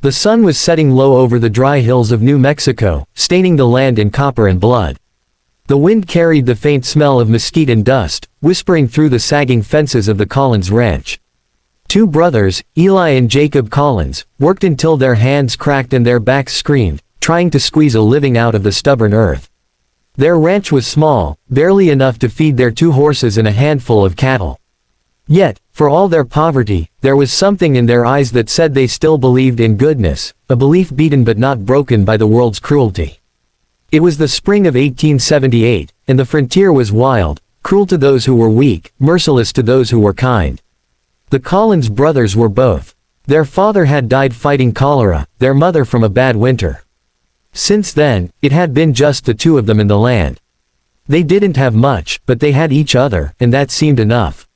The sun was setting low over the dry hills of New Mexico, staining the land in copper and blood. The wind carried the faint smell of mesquite and dust, whispering through the sagging fences of the Collins ranch. Two brothers, Eli and Jacob Collins, worked until their hands cracked and their backs screamed, trying to squeeze a living out of the stubborn earth. Their ranch was small, barely enough to feed their 2 horses and a handful of cattle. Yet, for all their poverty, there was something in their eyes that said they still believed in goodness, a belief beaten but not broken by the world's cruelty. It was the spring of 1878, and the frontier was wild, cruel to those who were weak, merciless to those who were kind. The Collins brothers were both. Their father had died fighting cholera, their mother from a bad winter. Since then, it had been just the 2 of them in the land. They didn't have much, but they had each other, and that seemed enough.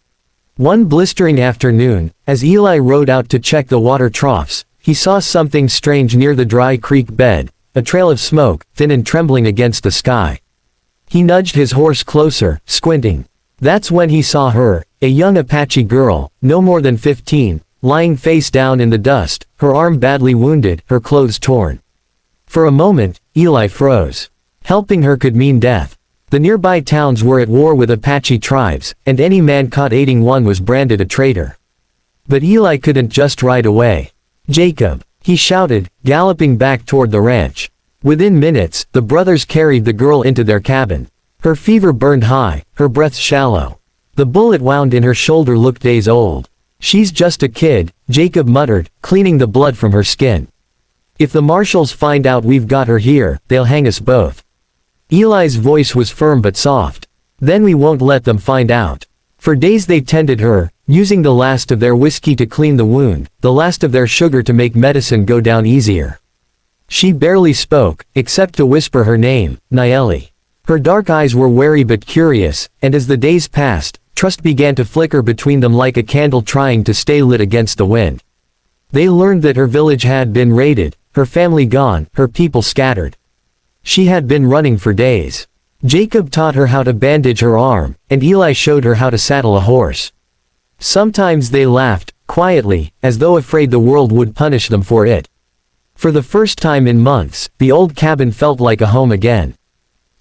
One blistering afternoon, as Eli rode out to check the water troughs, he saw something strange near the dry creek bed, a trail of smoke, thin and trembling against the sky. He nudged his horse closer, squinting. That's when he saw her, a young Apache girl, no more than 15, lying face down in the dust, her arm badly wounded, her clothes torn. For a moment, Eli froze. Helping her could mean death. The nearby towns were at war with Apache tribes, and any man caught aiding one was branded a traitor. But Eli couldn't just ride away. "Jacob!" he shouted, galloping back toward the ranch. Within minutes, the brothers carried the girl into their cabin. Her fever burned high, her breath shallow. The bullet wound in her shoulder looked days old. "She's just a kid," Jacob muttered, cleaning the blood from her skin. "If the marshals find out we've got her here, they'll hang us both." Eli's voice was firm but soft. "Then we won't let them find out." For days they tended her, using the last of their whiskey to clean the wound, the last of their sugar to make medicine go down easier. She barely spoke, except to whisper her name, Nayeli. Her dark eyes were wary but curious, and as the days passed, trust began to flicker between them like a candle trying to stay lit against the wind. They learned that her village had been raided, her family gone, her people scattered. She had been running for days. Jacob taught her how to bandage her arm, and Eli showed her how to saddle a horse. Sometimes they laughed, quietly, as though afraid the world would punish them for it. For the first time in months, the old cabin felt like a home again.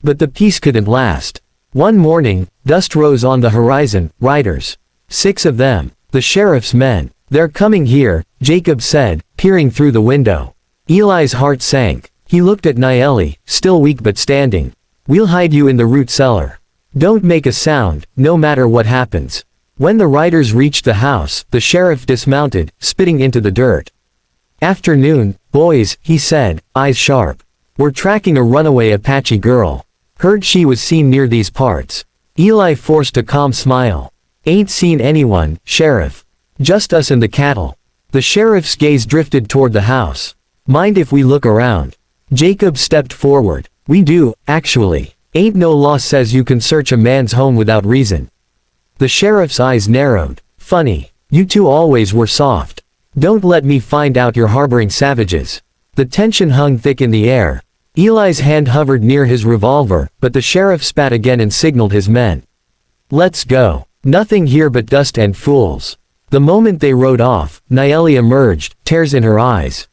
But the peace couldn't last. One morning, dust rose on the horizon, riders. 6 of them, the sheriff's men. "They're coming here," Jacob said, peering through the window. Eli's heart sank. He looked at Nayeli, still weak but standing. "We'll hide you in the root cellar. Don't make a sound, no matter what happens." When the riders reached the house, the sheriff dismounted, spitting into the dirt. "Afternoon, boys," he said, eyes sharp. "We're tracking a runaway Apache girl. Heard she was seen near these parts." Eli forced a calm smile. "Ain't seen anyone, Sheriff. Just us and the cattle." The sheriff's gaze drifted toward the house. "Mind if we look around?" Jacob stepped forward. "We do, actually. Ain't no law says you can search a man's home without reason." The sheriff's eyes narrowed. "Funny. You 2 always were soft. Don't let me find out you're harboring savages." The tension hung thick in the air. Eli's hand hovered near his revolver, but the sheriff spat again and signaled his men. "Let's go. Nothing here but dust and fools." The moment they rode off, Nayeli emerged, tears in her eyes.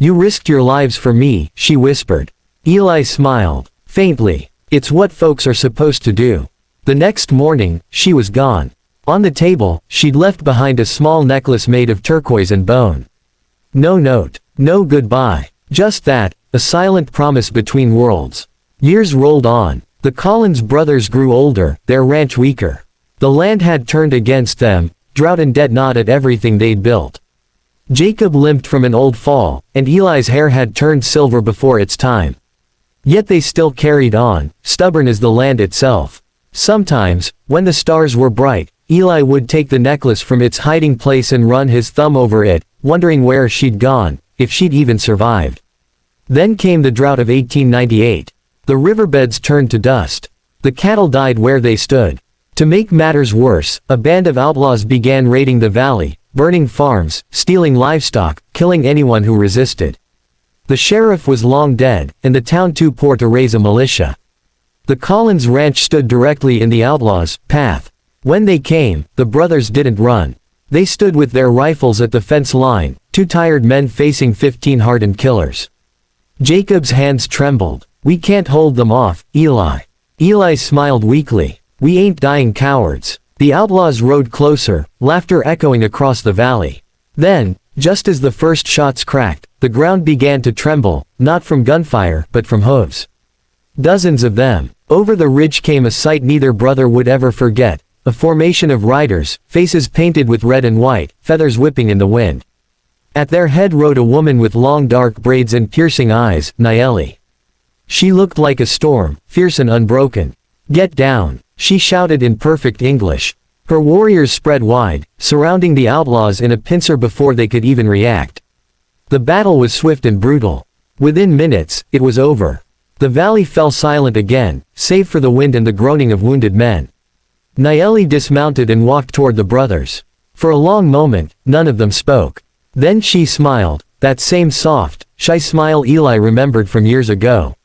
"You risked your lives for me," she whispered. Eli smiled, faintly. "It's what folks are supposed to do." The next morning, she was gone. On the table, she'd left behind a small necklace made of turquoise and bone. No note, no goodbye. Just that, a silent promise between worlds. Years rolled on. The Collins brothers grew older, their ranch weaker. The land had turned against them, drought and debt gnawed at everything they'd built. Jacob limped from an old fall, and Eli's hair had turned silver before its time. Yet they still carried on, stubborn as the land itself. Sometimes, when the stars were bright, Eli would take the necklace from its hiding place and run his thumb over it, wondering where she'd gone, if she'd even survived. Then came the drought of 1898. The riverbeds turned to dust. The cattle died where they stood. To make matters worse, a band of outlaws began raiding the valley, burning farms, stealing livestock, killing anyone who resisted. The sheriff was long dead, and the town too poor to raise a militia. The Collins ranch stood directly in the outlaws' path. When they came, the brothers didn't run. They stood with their rifles at the fence line, two tired men facing 15 hardened killers. Jacob's hands trembled. "We can't hold them off, Eli." Eli smiled weakly. "We ain't dying cowards." The outlaws rode closer, laughter echoing across the valley. Then, just as the first shots cracked, the ground began to tremble, not from gunfire, but from hooves. Dozens of them. Over the ridge came a sight neither brother would ever forget, a formation of riders, faces painted with red and white, feathers whipping in the wind. At their head rode a woman with long dark braids and piercing eyes, Nayeli. She looked like a storm, fierce and unbroken. "Get down," she shouted in perfect English. Her warriors spread wide, surrounding the outlaws in a pincer before they could even react. The battle was swift and brutal. Within minutes, it was over. The valley fell silent again, save for the wind and the groaning of wounded men. Nayeli dismounted and walked toward the brothers. For a long moment, none of them spoke. Then she smiled, that same soft, shy smile Eli remembered from years ago.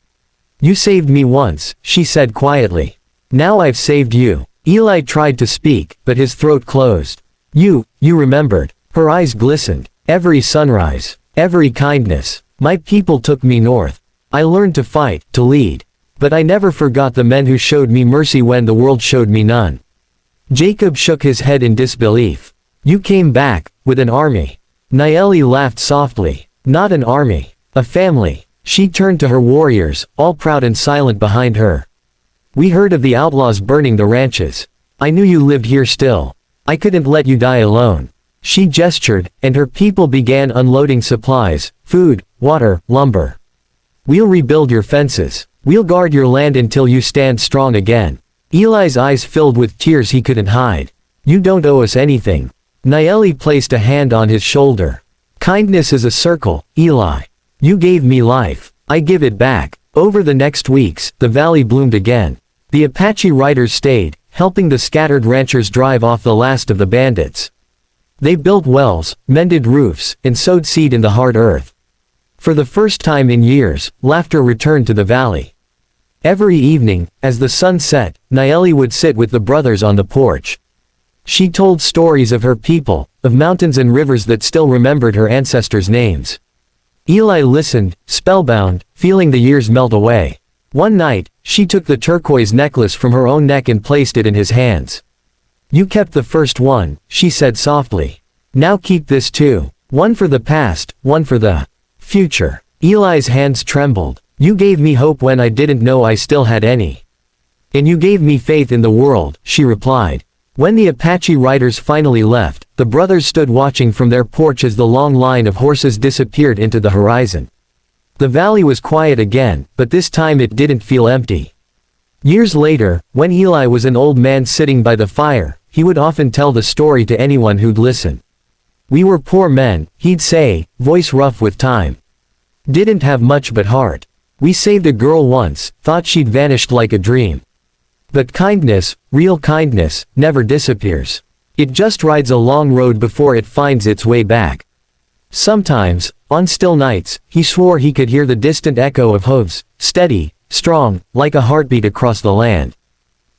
"You saved me once," she said quietly. "Now I've saved you." Eli tried to speak, but his throat closed. You remembered." Her eyes glistened. "Every sunrise. Every kindness. My people took me north. I learned to fight, to lead. But I never forgot the men who showed me mercy when the world showed me none." Jacob shook his head in disbelief. "You came back, with an army." Nayeli laughed softly. "Not an army. A family." She turned to her warriors, all proud and silent behind her. "We heard of the outlaws burning the ranches. I knew you lived here still. I couldn't let you die alone." She gestured, and her people began unloading supplies, food, water, lumber. "We'll rebuild your fences. We'll guard your land until you stand strong again." Eli's eyes filled with tears he couldn't hide. "You don't owe us anything." Nayeli placed a hand on his shoulder. "Kindness is a circle, Eli. You gave me life. I give it back." Over the next weeks, the valley bloomed again. The Apache riders stayed, helping the scattered ranchers drive off the last of the bandits. They built wells, mended roofs, and sowed seed in the hard earth. For the first time in years, laughter returned to the valley. Every evening, as the sun set, Nayeli would sit with the brothers on the porch. She told stories of her people, of mountains and rivers that still remembered her ancestors' names. Eli listened, spellbound, feeling the years melt away. One night, she took the turquoise necklace from her own neck and placed it in his hands. "You kept the first one," she said softly. "Now keep this too. One for the past, one for the future." Eli's hands trembled. "You gave me hope when I didn't know I still had any." "And you gave me faith in the world," she replied. When the Apache riders finally left, the brothers stood watching from their porch as the long line of horses disappeared into the horizon. The valley was quiet again, but this time it didn't feel empty. Years later, when Eli was an old man sitting by the fire, he would often tell the story to anyone who'd listen. "We were poor men," he'd say, voice rough with time. "Didn't have much but heart. We saved a girl once, thought she'd vanished like a dream. But kindness, real kindness, never disappears. It just rides a long road before it finds its way back." Sometimes, on still nights, he swore he could hear the distant echo of hooves, steady, strong, like a heartbeat across the land.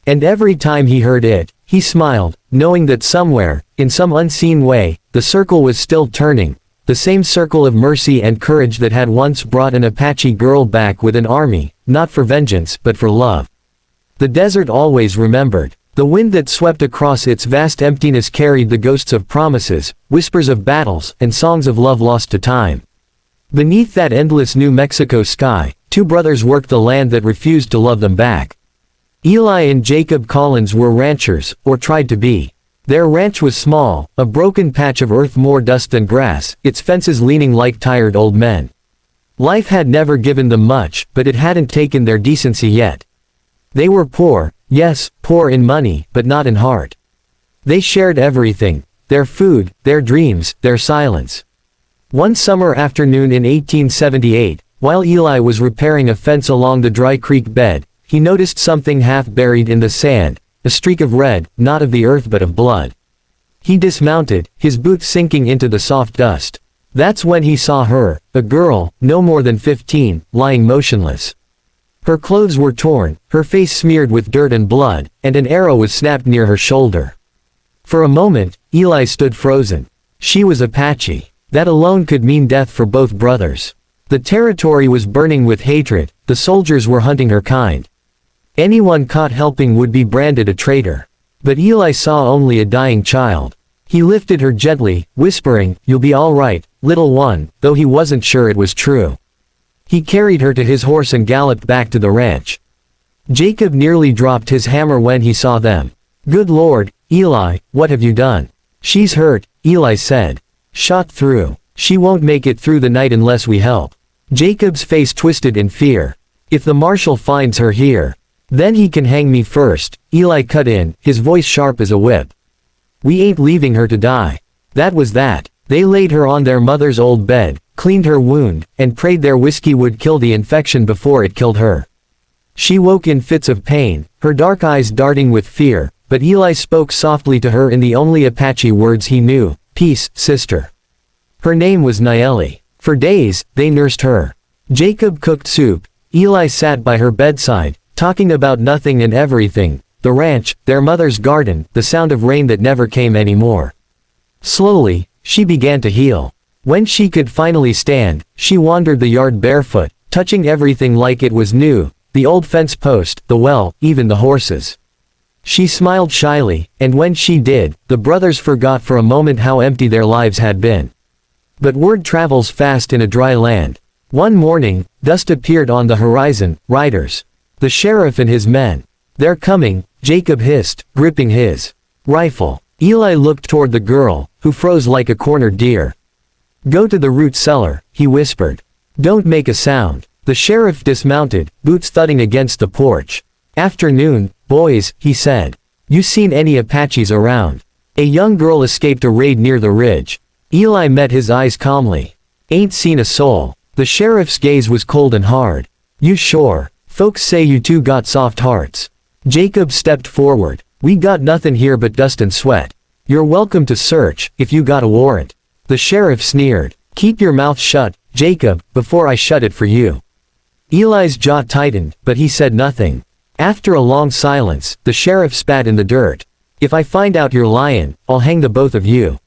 And every time he heard it, he smiled, knowing that somewhere, in some unseen way, the circle was still turning, the same circle of mercy and courage that had once brought an Apache girl back with an army, not for vengeance but for love. The desert always remembered. The wind that swept across its vast emptiness carried the ghosts of promises, whispers of battles, and songs of love lost to time. Beneath that endless New Mexico sky, two brothers worked the land that refused to love them back. Eli and Jacob Collins were ranchers, or tried to be. Their ranch was small, a broken patch of earth more dust than grass, its fences leaning like tired old men. Life had never given them much, but it hadn't taken their decency yet. They were poor, yes, poor in money, but not in heart. They shared everything, their food, their dreams, their silence. One summer afternoon in 1878, while Eli was repairing a fence along the dry creek bed, he noticed something half buried in the sand, a streak of red, not of the earth but of blood. He dismounted, his boots sinking into the soft dust. That's when he saw her, a girl, no more than 15, lying motionless. Her clothes were torn, her face smeared with dirt and blood, and an arrow was snapped near her shoulder. For a moment, Eli stood frozen. She was Apache. That alone could mean death for both brothers. The territory was burning with hatred, the soldiers were hunting her kind. Anyone caught helping would be branded a traitor. But Eli saw only a dying child. He lifted her gently, whispering, "You'll be all right, little one," though he wasn't sure it was true. He carried her to his horse and galloped back to the ranch. Jacob nearly dropped his hammer when he saw them. "Good Lord, Eli, what have you done?" "She's hurt," Eli said. "Shot through. She won't make it through the night unless we help." Jacob's face twisted in fear. "If the marshal finds her here, then he can hang me first," Eli cut in, his voice sharp as a whip. "We ain't leaving her to die." That was that. They laid her on their mother's old bed, cleaned her wound, and prayed their whiskey would kill the infection before it killed her. She woke in fits of pain, her dark eyes darting with fear, but Eli spoke softly to her in the only Apache words he knew, "Peace, sister." Her name was Nayeli. For days, they nursed her. Jacob cooked soup. Eli sat by her bedside, talking about nothing and everything, the ranch, their mother's garden, the sound of rain that never came anymore. Slowly, she began to heal. When she could finally stand, she wandered the yard barefoot, touching everything like it was new, the old fence post, the well, even the horses. She smiled shyly, and when she did, the brothers forgot for a moment how empty their lives had been. But word travels fast in a dry land. One morning, dust appeared on the horizon, riders. The sheriff and his men. "They're coming," Jacob hissed, gripping his rifle. Eli looked toward the girl, who froze like a cornered deer. "Go to the root cellar," he whispered. "Don't make a sound." The sheriff dismounted, boots thudding against the porch. "Afternoon, boys," he said. "You seen any Apaches around?" A young girl escaped a raid near the ridge. Eli met his eyes calmly. "Ain't seen a soul." The sheriff's gaze was cold and hard. "You sure? Folks say you two got soft hearts." Jacob stepped forward. "We got nothing here but dust and sweat. You're welcome to search, if you got a warrant." The sheriff sneered. "Keep your mouth shut, Jacob, before I shut it for you." Eli's jaw tightened, but he said nothing. After a long silence, the sheriff spat in the dirt. "If I find out you're lying, I'll hang the both of you."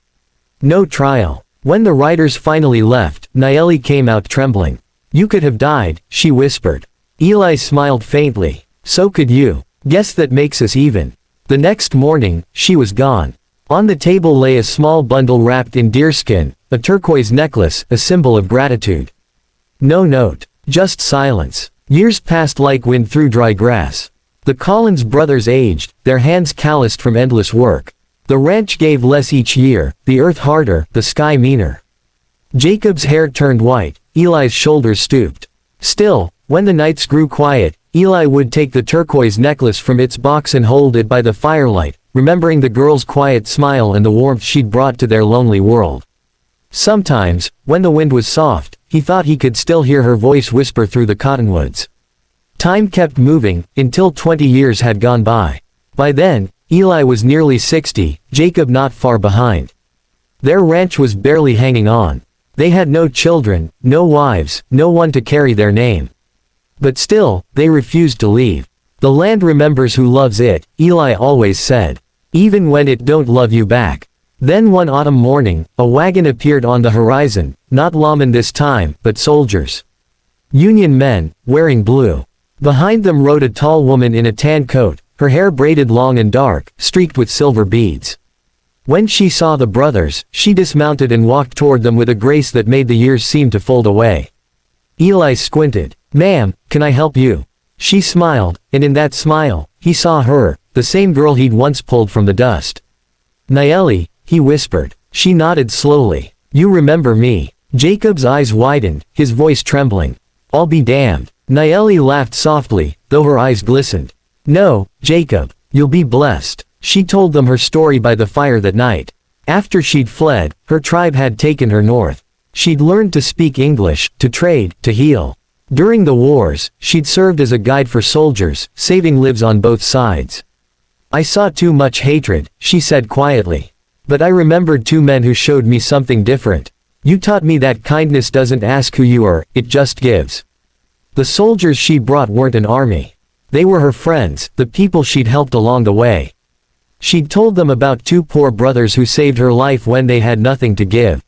No trial. When the riders finally left, Nayeli came out trembling. "You could have died," she whispered. Eli smiled faintly. "So could you. Guess that makes us even." The next morning, she was gone. On the table lay a small bundle wrapped in deerskin, a turquoise necklace, a symbol of gratitude. No note. Just silence. Years passed like wind through dry grass. The Collins brothers aged, their hands calloused from endless work. The ranch gave less each year, the earth harder, the sky meaner. Jacob's hair turned white, Eli's shoulders stooped. Still, when the nights grew quiet, Eli would take the turquoise necklace from its box and hold it by the firelight, remembering the girl's quiet smile and the warmth she'd brought to their lonely world. Sometimes, when the wind was soft, he thought he could still hear her voice whisper through the cottonwoods. Time kept moving, until 20 years had gone by. By then, Eli was nearly 60, Jacob not far behind. Their ranch was barely hanging on. They had no children, no wives, no one to carry their name. But still, they refused to leave. "The land remembers who loves it," Eli always said. "Even when it don't love you back." Then one autumn morning, a wagon appeared on the horizon, not lawmen this time, but soldiers. Union men, wearing blue. Behind them rode a tall woman in a tan coat, her hair braided long and dark, streaked with silver beads. When she saw the brothers, she dismounted and walked toward them with a grace that made the years seem to fold away. Eli squinted. "Ma'am, can I help you?" She smiled, and in that smile, he saw her, the same girl he'd once pulled from the dust. "Nayeli," he whispered. She nodded slowly. "You remember me?" Jacob's eyes widened, his voice trembling. "I'll be damned." Nayeli laughed softly, though her eyes glistened. "No, Jacob. You'll be blessed." She told them her story by the fire that night. After she'd fled, her tribe had taken her north. She'd learned to speak English, to trade, to heal. During the wars, she'd served as a guide for soldiers, saving lives on both sides. "I saw too much hatred," she said quietly. "But I remembered two men who showed me something different. You taught me that kindness doesn't ask who you are, it just gives." The soldiers she brought weren't an army. They were her friends, the people she'd helped along the way. She'd told them about two poor brothers who saved her life when they had nothing to give.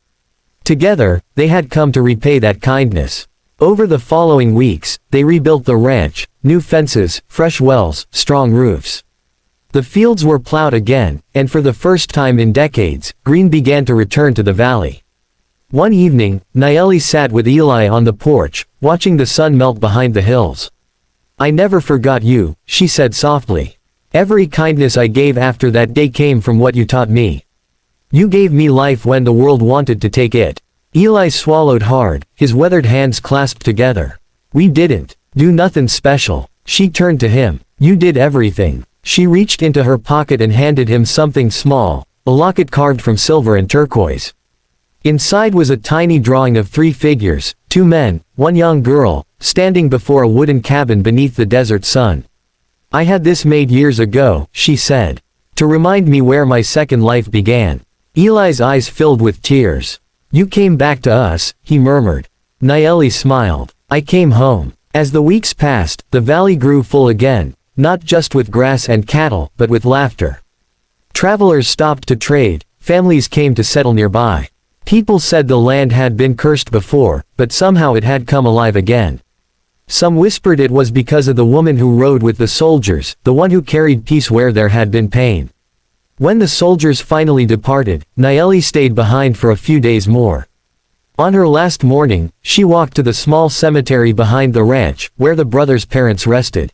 Together, they had come to repay that kindness. Over the following weeks, they rebuilt the ranch, new fences, fresh wells, strong roofs. The fields were plowed again, and for the first time in decades, green began to return to the valley. One evening, Nayeli sat with Eli on the porch, watching the sun melt behind the hills. "I never forgot you," she said softly. "Every kindness I gave after that day came from what you taught me. You gave me life when the world wanted to take it." Eli swallowed hard, his weathered hands clasped together. "We didn't do nothing special." She turned to him. "You did everything." She reached into her pocket and handed him something small, a locket carved from silver and turquoise. Inside was a tiny drawing of three figures, two men, one young girl, standing before a wooden cabin beneath the desert sun. "I had this made years ago," she said, "to remind me where my second life began." Eli's eyes filled with tears. "You came back to us," he murmured. Nayeli smiled. "I came home." As the weeks passed, the valley grew full again, not just with grass and cattle, but with laughter. Travelers stopped to trade, families came to settle nearby. People said the land had been cursed before, but somehow it had come alive again. Some whispered it was because of the woman who rode with the soldiers, the one who carried peace where there had been pain. When the soldiers finally departed, Nayeli stayed behind for a few days more. On her last morning, she walked to the small cemetery behind the ranch, where the brothers' parents rested.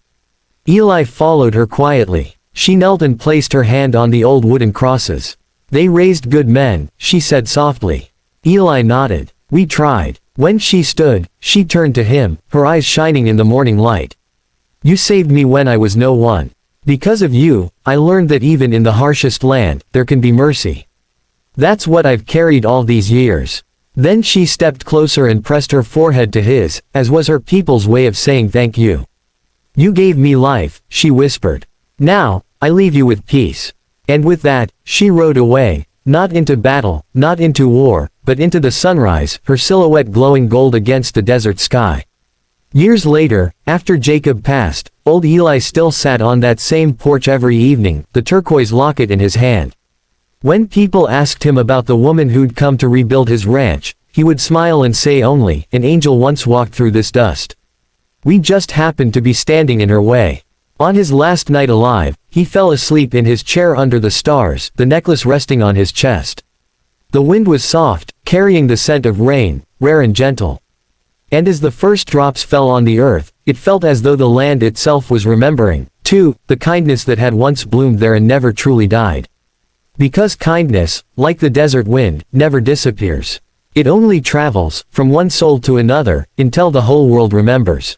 Eli followed her quietly. She knelt and placed her hand on the old wooden crosses. "They raised good men," she said softly. Eli nodded. "We tried." When she stood, she turned to him, her eyes shining in the morning light. "You saved me when I was no one. Because of you, I learned that even in the harshest land, there can be mercy. That's what I've carried all these years." Then she stepped closer and pressed her forehead to his, as was her people's way of saying thank you. "You gave me life," she whispered. "Now, I leave you with peace." And with that, she rode away, not into battle, not into war, but into the sunrise, her silhouette glowing gold against the desert sky. Years later, after Jacob passed, old Eli still sat on that same porch every evening, the turquoise locket in his hand. When people asked him about the woman who'd come to rebuild his ranch, he would smile and say only, "An angel once walked through this dust. We just happened to be standing in her way." On his last night alive, he fell asleep in his chair under the stars, the necklace resting on his chest. The wind was soft, carrying the scent of rain, rare and gentle. And as the first drops fell on the earth, it felt as though the land itself was remembering, too, the kindness that had once bloomed there and never truly died. Because kindness, like the desert wind, never disappears. It only travels, from one soul to another, until the whole world remembers.